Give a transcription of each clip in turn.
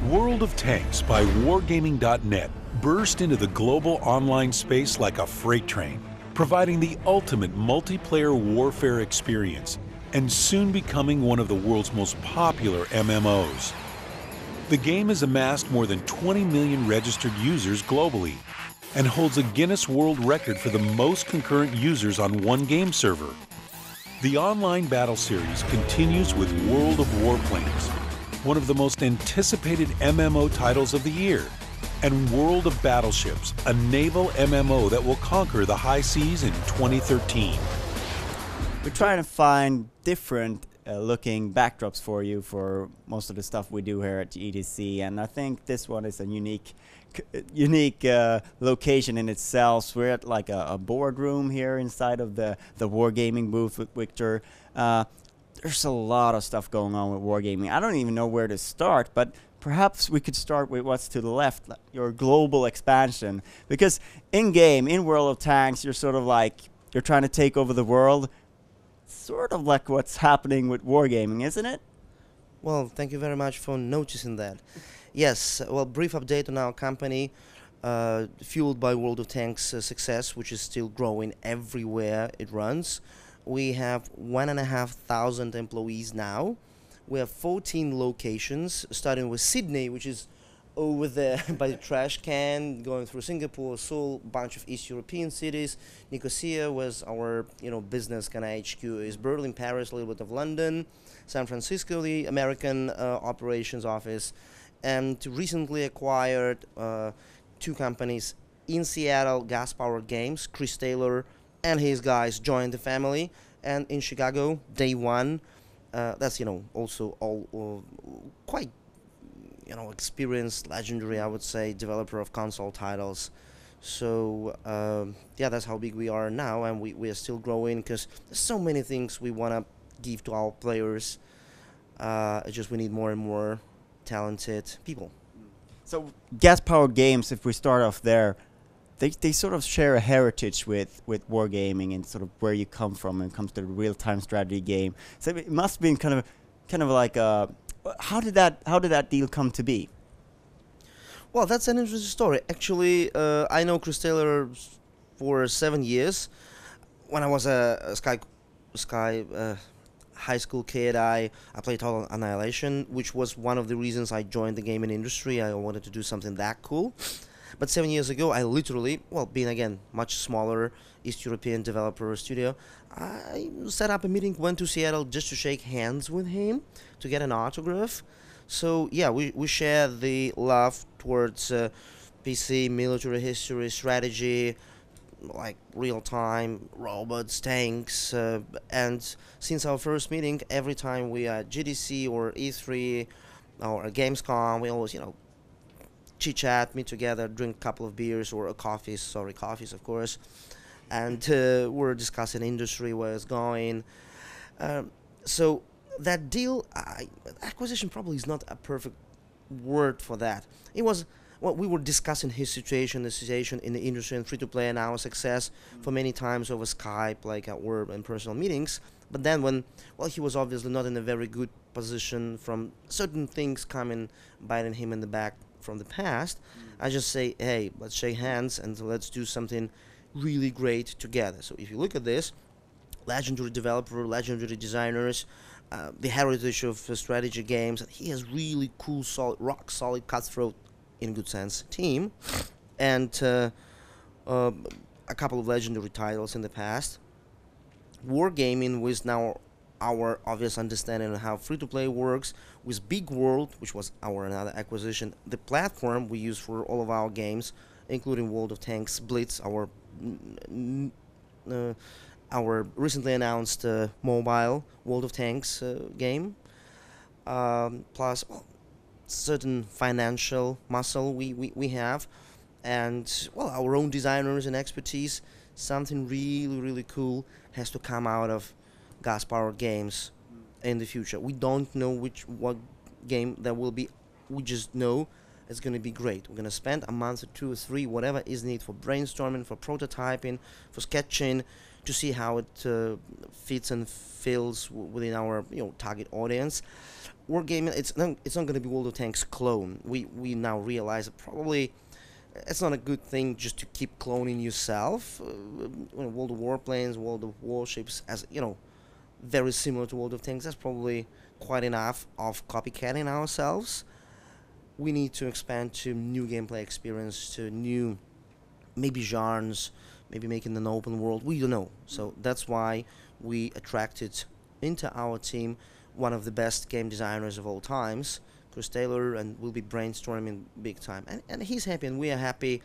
World of Tanks by Wargaming.net burst into the global online space like a freight train, providing the ultimate multiplayer warfare experience and soon becoming one of the world's most popular MMOs. The game has amassed more than 20 million registered users globally and holds a Guinness World Record for the most concurrent users on one game server. The online battle series continues with World of Warplanes, one of the most anticipated MMO titles of the year, and World of Battleships, a naval MMO that will conquer the high seas in 2013. We're trying to find different looking backdrops for you for most of the stuff we do here at GDC, and I think this one is a unique location in itself. We're at like a boardroom here inside of the Wargaming booth with Victor. There's a lot of stuff going on with Wargaming. I don't even know where to start, but perhaps we could start with what's to the left, your global expansion. Because in-game, in World of Tanks, you're sort of like, you're trying to take over the world, sort of like what's happening with Wargaming, isn't it? Well, thank you very much for noticing that. Yes, well, brief update on our company, fueled by World of Tanks' success, which is still growing everywhere it runs. We have 1,500 employees now. We have 14 locations, starting with Sydney, which is over there by the trash can, going through Singapore, Seoul, bunch of East European cities. Nicosia was our business kind of HQ. Is Berlin, Paris, a little bit of London, San Francisco, the American operations office, and recently acquired two companies in Seattle, Gas-Powered Games. Chris Taylor and his guys joined the family, and in Chicago, day one. That's also all quite experienced, legendary, I would say, developer of console titles. So yeah, that's how big we are now, and we are still growing because there's so many things we want to give to our players. It's just we need more and more talented people. So Gas-Powered Games, if we start off there, they sort of share a heritage with Wargaming and sort of where you come from when it comes to the real-time strategy game. So it must have been kind of like how did that deal come to be? Well, that's an interesting story. Actually, I know Chris Taylor for 7 years. When I was a high school kid, I played Total Annihilation, which was one of the reasons I joined the gaming industry. I wanted to do something that cool. But 7 years ago, I literally, being again much smaller East European developer studio, I set up a meeting, went to Seattle just to shake hands with him, to get an autograph. So yeah, we share the love towards PC, military history, strategy, like real-time robots, tanks, and since our first meeting, every time we are at GDC or E3 or Gamescom, we always, chit-chat, meet together, drink a couple of beers or coffees of course, and we're discussing industry, where it's going. So that deal, acquisition probably is not a perfect word for that. It was, we were discussing his situation, the situation in the industry and free-to-play and our success for many times over Skype, like at work and personal meetings. But then when, he was obviously not in a very good position from certain things coming, biting him in the back from the past, I just say, hey, let's shake hands and let's do something really great together. So if you look at this, legendary developer, legendary designers, the heritage of strategy games, he has really cool, solid, rock solid, cutthroat, in a good sense, team, and a couple of legendary titles in the past. Wargaming was now our obvious understanding of how free-to-play works, with Big World, which was our another acquisition, the platform we use for all of our games, including World of Tanks, Blitz, our recently announced mobile World of Tanks game, plus certain financial muscle we have, and our own designers and expertise. Something really cool has to come out of Gas-Powered Games in the future. We don't know what game that will be. We just know it's going to be great. We're going to spend a month or 2 or 3, whatever is needed for brainstorming, for prototyping, for sketching, to see how it fits and fills within our target audience. Wargaming, it's not going to be World of Tanks clone. We now realize that probably it's not a good thing just to keep cloning yourself. World of Warplanes, World of Warships, as very similar to World of Tanks. That's probably quite enough of copycatting ourselves. We need to expand to new gameplay experience, to new maybe genres, maybe making an open world. We don't know. So that's why we attracted into our team one of the best game designers of all times, Chris Taylor, and we'll be brainstorming big time. And he's happy, and we are happy.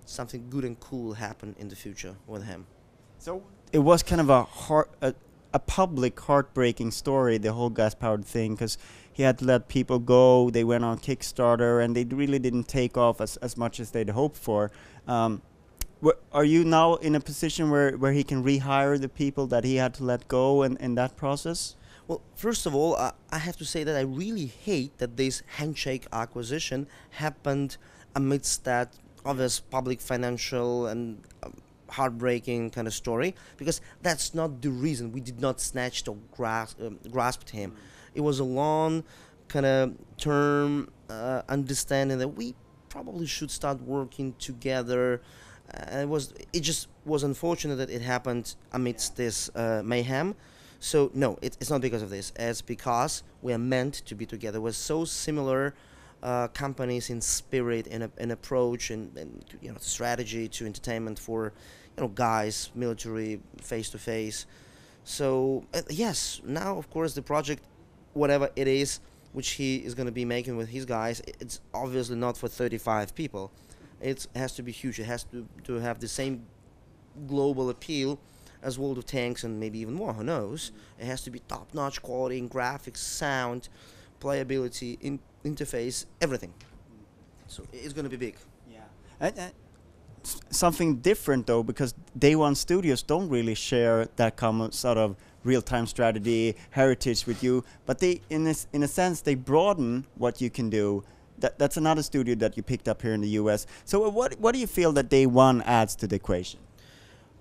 Something good and cool happen in the future with him. So it was kind of a public heartbreaking story, the whole gas-powered thing, because he had to let people go. They went on Kickstarter, and they really didn't take off as much as they'd hoped for. Are you now in a position where he can rehire the people that he had to let go in that process? Well, first of all, I have to say that I really hate that this handshake acquisition happened amidst that obvious public financial and heartbreaking kind of story, because that's not the reason. We did not snatch or grasped him. It was a long kind of term understanding that we probably should start working together. It just was unfortunate that it happened amidst this mayhem. So no, it's not because of this. It's because we are meant to be together. We're so similar companies in spirit, in approach, and strategy to entertainment for guys, military, face to face. So yes, now of course the project, whatever it is, which he is going to be making with his guys, it's obviously not for 35 people. It has to be huge. It has to have the same global appeal as World of Tanks, and maybe even more, who knows. It has to be top-notch quality in graphics, sound, playability, interface, everything. So it's going to be big. Yeah. Something different though, because Day One Studios don't really share that common sort of real-time strategy heritage with you, but they, in a sense, they broaden what you can do. That's another studio that you picked up here in the US. So what do you feel that Day One adds to the equation?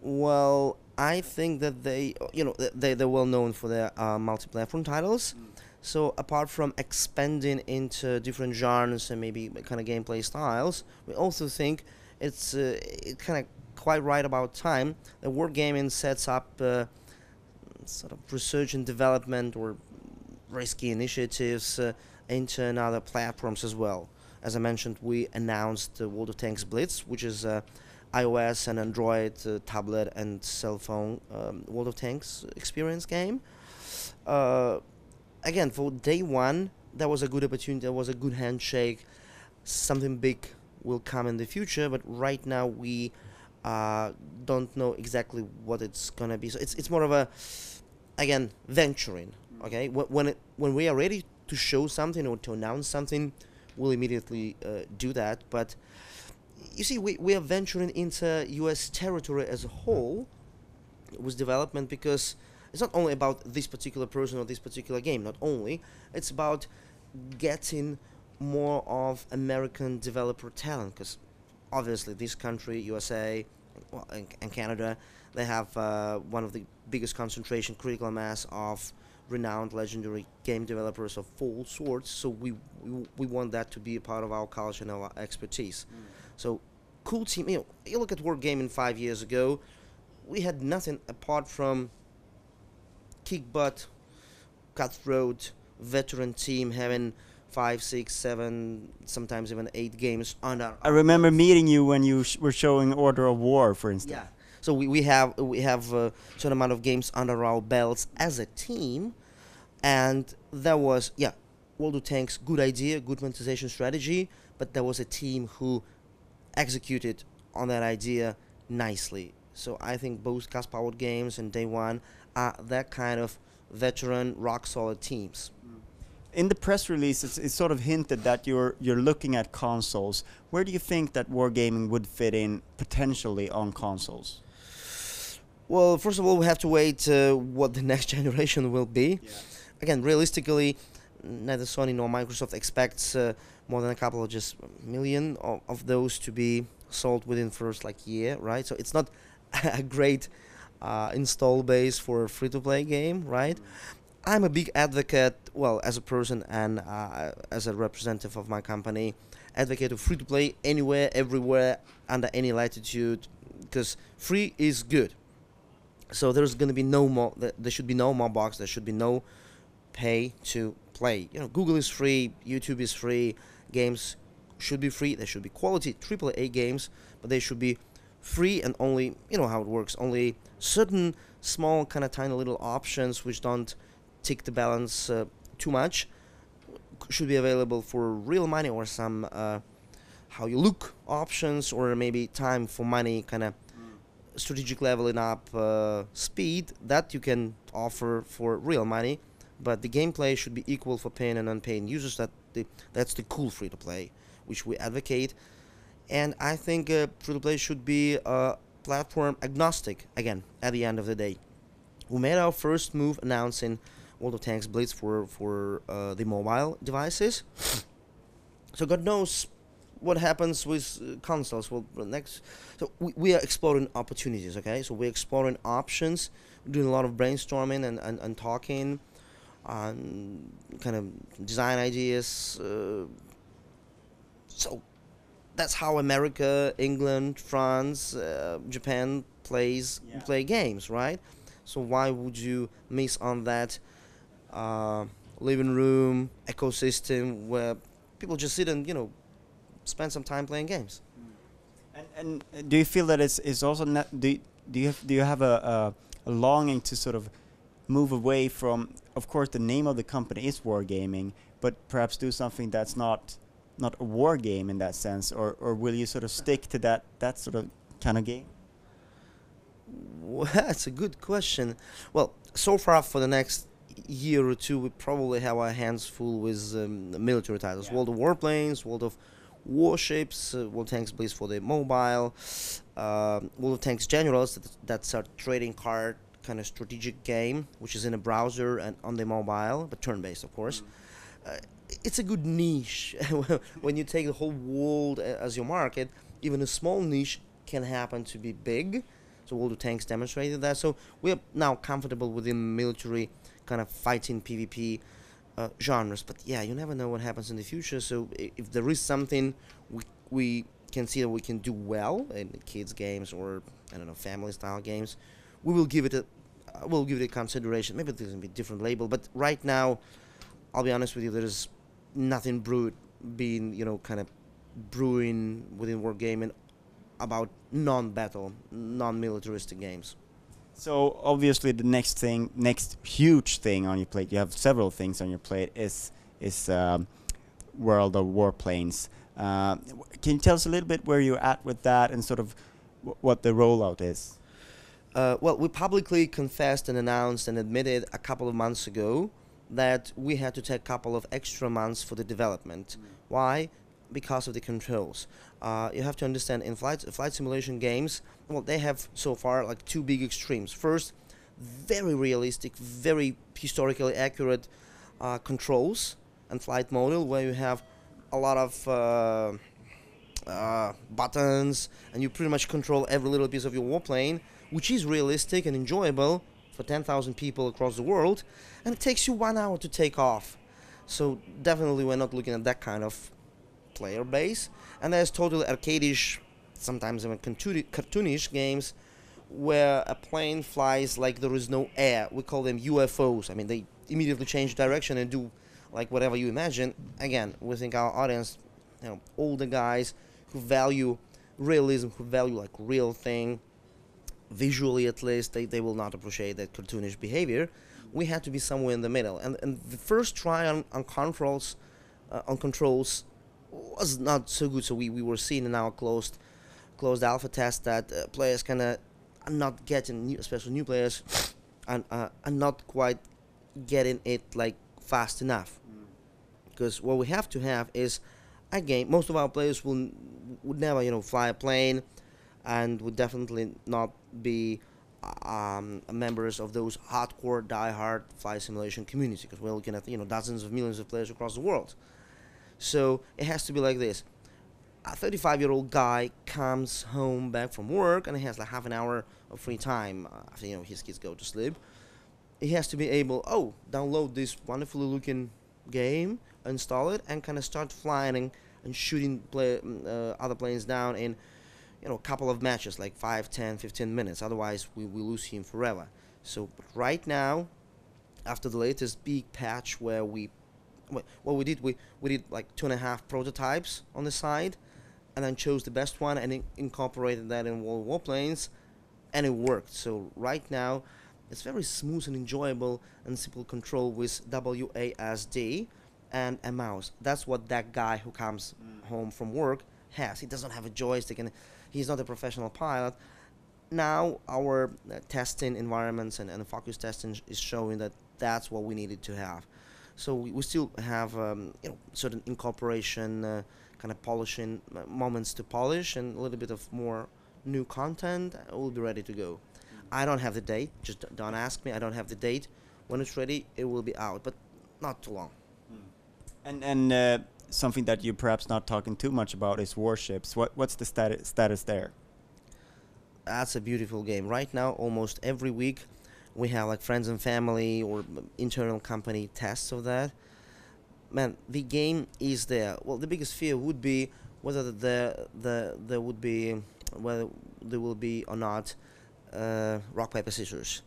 Well, I think that they're well known for their multi-platform titles. So apart from expanding into different genres and maybe kind of gameplay styles, we also think it's kind of quite right about time that Wargaming sets up sort of research and development or risky initiatives into other platforms as well. As I mentioned, we announced the World of Tanks Blitz, which is iOS and Android tablet and cell phone World of Tanks experience game. Again, for Day One, that was a good opportunity. That was a good handshake. Something big will come in the future, but right now we don't know exactly what it's gonna be. So it's more of a, again, venturing. Okay, when we are ready to show something or to announce something, we'll immediately do that. But you see, we are venturing into U.S. territory as a whole with development, because it's not only about this particular person or this particular game. Not only, it's about getting more of American developer talent, because obviously this country, USA, well, and Canada, they have one of the biggest concentration, critical mass of renowned, legendary game developers of all sorts. So we want that to be a part of our culture and our expertise. So cool team. You look at Wargaming 5 years ago, we had nothing apart from kick butt, cutthroat, veteran team having 5, 6, 7, sometimes even 8 games under. I remember meeting you when you were showing Order of War, for instance. Yeah. So we have a certain amount of games under our belts as a team, and there was World of Tanks, good idea, good monetization strategy, but there was a team who executed on that idea nicely. So I think both gas-powered games and Day One are that kind of veteran, rock-solid teams. In the press release, it's sort of hinted that you're looking at consoles. Where do you think that Wargaming would fit in potentially on consoles? Well, first of all, we have to wait what the next generation will be. Yeah. Again, realistically, neither Sony nor Microsoft expects more than a couple of just million of those to be sold within first like year, right? So it's not a great install base for a free-to-play game, right? I'm a big advocate, well, as a person and as a representative of my company, advocate of free-to-play anywhere, everywhere, under any latitude, because free is good. So there's going to be no more, there should be no more box, there should be no pay to play. You know, Google is free, YouTube is free, games should be free, there should be quality AAA games, but they should be free, and only, you know how it works, only certain small kind of tiny little options which don't tick the balance too much should be available for real money, or some how you look options, or maybe time for money kind of strategic leveling up speed that you can offer for real money. But the gameplay should be equal for paying and unpaying users. That's the cool free-to-play, which we advocate. And I think free-to-play should be platform agnostic, again, at the end of the day. We made our first move announcing World of Tanks Blitz for the mobile devices. So God knows what happens with consoles. Well, so we are exploring opportunities, okay? So we're exploring options, doing a lot of brainstorming and talking on kind of design ideas. So that's how America, England, France, Japan play games, right? So why would you miss on that living room ecosystem where people just sit and, you know, spend some time playing games? And do you feel that it's also not, do you have a longing to sort of move away from, of course the name of the company is Wargaming, but perhaps do something that's not a war game in that sense, or will you sort of stick to that sort of kind of game? Well, that's a good question. Well, so far for the next year or two, we probably have our hands full with military titles. World of Warplanes, World of Warships, World of Tanks Blitz for the mobile, World of Tanks Generals, that's a trading card kind of strategic game, which is in a browser and on the mobile, but turn-based, of course. It's a good niche. When you take the whole world as your market, even a small niche can happen to be big. So World of Tanks demonstrated that. So we are now comfortable within military kind of fighting PvP genres. But yeah, you never know what happens in the future. So if there is something we can see that we can do well in kids games, or I don't know, family style games, we will give it a consideration. Maybe there's gonna be a different label, but right now, I'll be honest with you, there is nothing being, you know, kind of brewing within Wargaming about non-battle, non-militaristic games. So obviously the next huge thing on your plate, you have several things on your plate, is World of Warplanes. Can you tell us a little bit where you're at with that, and sort of what the rollout is? Well, we publicly confessed and announced and admitted a couple of months ago that we had to take a couple of extra months for the development. Why? Because of the controls. You have to understand, in flight simulation games, well, they have so far like two big extremes. First, very realistic, very historically accurate controls and flight model, where you have a lot of buttons, and you pretty much control every little piece of your warplane, which is realistic and enjoyable for 10,000 people across the world, and it takes you 1 hour to take off. So definitely we're not looking at that kind of player base. And there's totally arcadish, sometimes even cartoonish games where a plane flies like there is no air. We call them UFOs. I mean, they immediately change direction and do like whatever you imagine. Again, we think our audience, you know, older guys who value realism, who value like real thing, visually at least, they will not appreciate that cartoonish behavior. We had to be somewhere in the middle. And the first try on controls was not so good. So we were seeing in our closed alpha test that players kind of are not getting, especially new players, are not quite getting it like fast enough. Because what we have to have is a game. Most of our players would never, you know, fly a plane, and would definitely not be members of those hardcore, die-hard flight simulation community, because we're looking at dozens of millions of players across the world. So it has to be like this: a 35-year-old guy comes home back from work and he has like half an hour of free time after his kids go to sleep. He has to be able, download this wonderfully looking game, install it, and kind of start flying and shooting other planes down in a couple of matches, like 5, 10, 15 minutes. Otherwise, we lose him forever. So right now, after the latest big patch where what we did like 2.5 prototypes on the side, and then chose the best one and incorporated that in Warplanes, and it worked. So right now, it's very smooth and enjoyable and simple control with WASD and a mouse. That's what that guy who comes home from work has. He doesn't have a joystick and he's not a professional pilot. Now our testing environments and focus testing is showing that that's what we needed to have. So we still have certain incorporation, kind of polishing moments to polish, and a little bit of more new content. We'll be ready to go. I don't have the date. Just don't ask me. I don't have the date. When it's ready, it will be out, but not too long. And something that you're perhaps not talking too much about is Warships. What's the status there? That's a beautiful game. Right now, almost every week, we have like friends and family or internal company tests of that. Man, the game is there. Well, the biggest fear would be whether there will be or not rock paper scissors.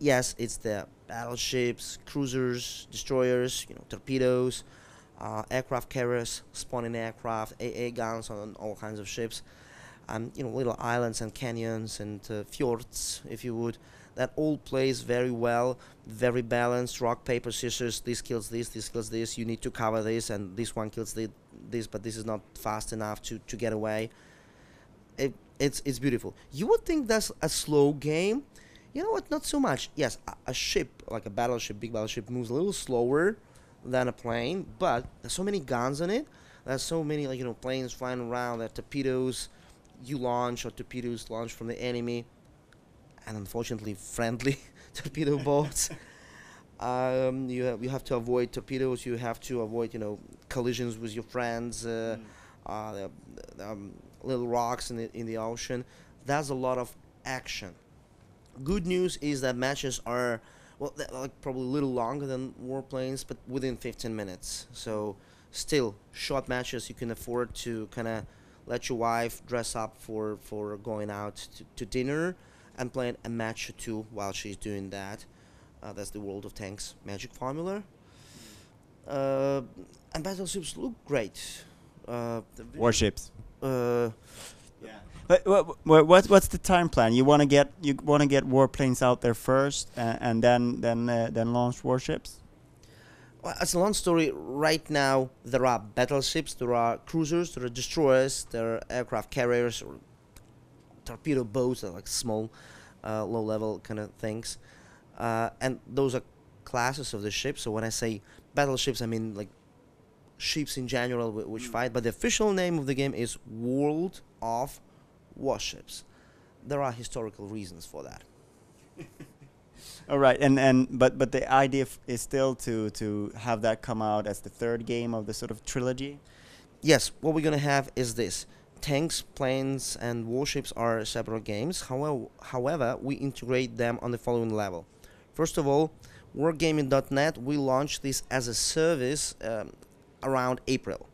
Yes, it's there. Battleships, cruisers, destroyers, torpedoes, aircraft carriers, spawning aircraft, AA guns on all kinds of ships, little islands and canyons and fjords, if you would. That all plays very well, very balanced. Rock, paper, scissors. This kills this. This kills this. You need to cover this, and this one kills this, but this is not fast enough to get away. It's beautiful. You would think that's a slow game. You know what? Not so much. Yes, a ship like a battleship, big battleship, moves a little slower than a plane, but there's so many guns on it. There's so many planes flying around. There are torpedoes you launch or torpedoes launched from the enemy. And unfortunately, friendly torpedo boats. You have to avoid torpedoes. You have to avoid collisions with your friends. Little rocks in the ocean. There's a lot of action. Good news is that matches are like probably a little longer than Warplanes, but within 15 minutes. So still short matches. You can afford to kind of let your wife dress up for going out to dinner and playing a match or two while she's doing that. That's the World of Tanks magic formula. And battleships look great. Warships. Yeah. But what's the time plan? You want to get warplanes out there first, and then launch warships? Well, it's a long story. Right now, there are battleships, there are cruisers, there are destroyers, there are aircraft carriers, or torpedo boats, are like small, low-level kind of things, and those are classes of the ships. So when I say battleships, I mean like ships in general which fight. But the official name of the game is World of Warships. There are historical reasons for that. All right, but the idea is still to have that come out as the third game of the sort of trilogy. Yes, what we're gonna have is this. Tanks, planes, and warships are separate games. However, we integrate them on the following level. First of all, Wargaming.net, we launched this as a service around April.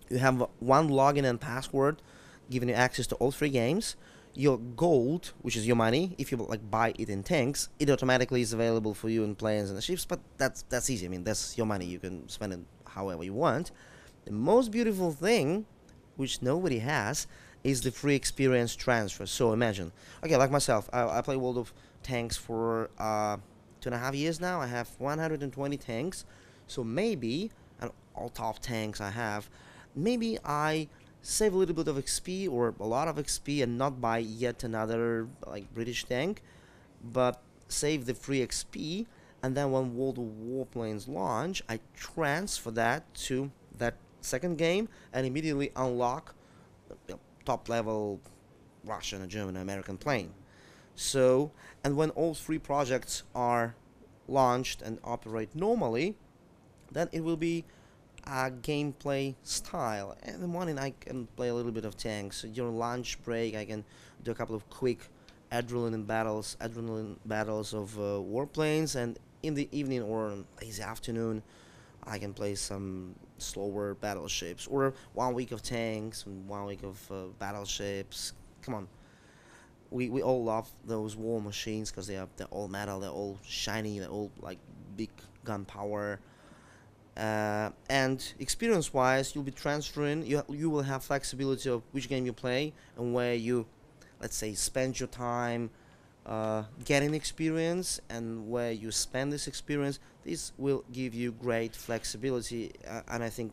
You have one login and password giving you access to all 3 games. Your gold, which is your money, if you buy it in tanks, it automatically is available for you in planes and the ships, but that's easy. I mean, that's your money. You can spend it however you want. The most beautiful thing, which nobody has, is the free experience transfer. So imagine, okay, like myself, I play World of Tanks for 2.5 years now. I have 120 tanks. So maybe, and all top tanks I have, maybe I save a little bit of XP or a lot of XP and not buy yet another British tank, but save the free XP, and then when World of Warplanes launch, I transfer that to that second game and immediately unlock top level Russian or German or American plane. So, and when all three projects are launched and operate normally, then it will be a gameplay style. In the morning I can play a little bit of tanks. During lunch break I can do a couple of quick adrenaline battles of warplanes, and in the evening or lazy afternoon I can play some slower battleships, or 1 week of tanks and 1 week of battleships. Come on, we all love those war machines because they're all metal, they're all shiny, they're all like big gunpowder. And experience-wise, you'll be transferring. You will have flexibility of which game you play and where you, let's say, spend your time getting experience, and where you spend this experience. This will give you great flexibility, and I think,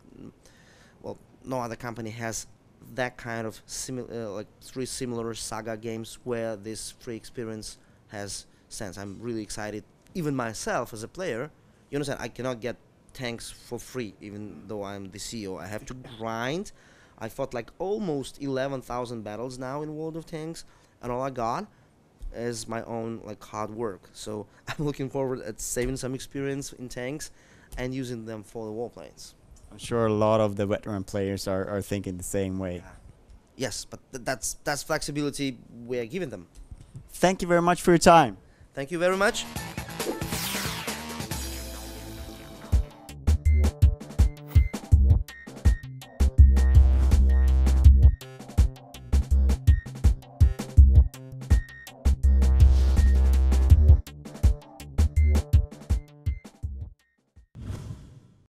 well, no other company has that kind of like 3 similar saga games where this free experience has sense. I'm really excited. Even myself as a player, you understand, I cannot get tanks for free, even though I'm the CEO. I have to grind. I fought like almost 11,000 battles now in World of Tanks, and all I got is my own like hard work. So I'm looking forward at saving some experience in tanks and using them for the warplanes. I'm sure a lot of the veteran players are thinking the same way. Yes, but that's flexibility we are giving them. Thank you very much for your time. Thank you very much.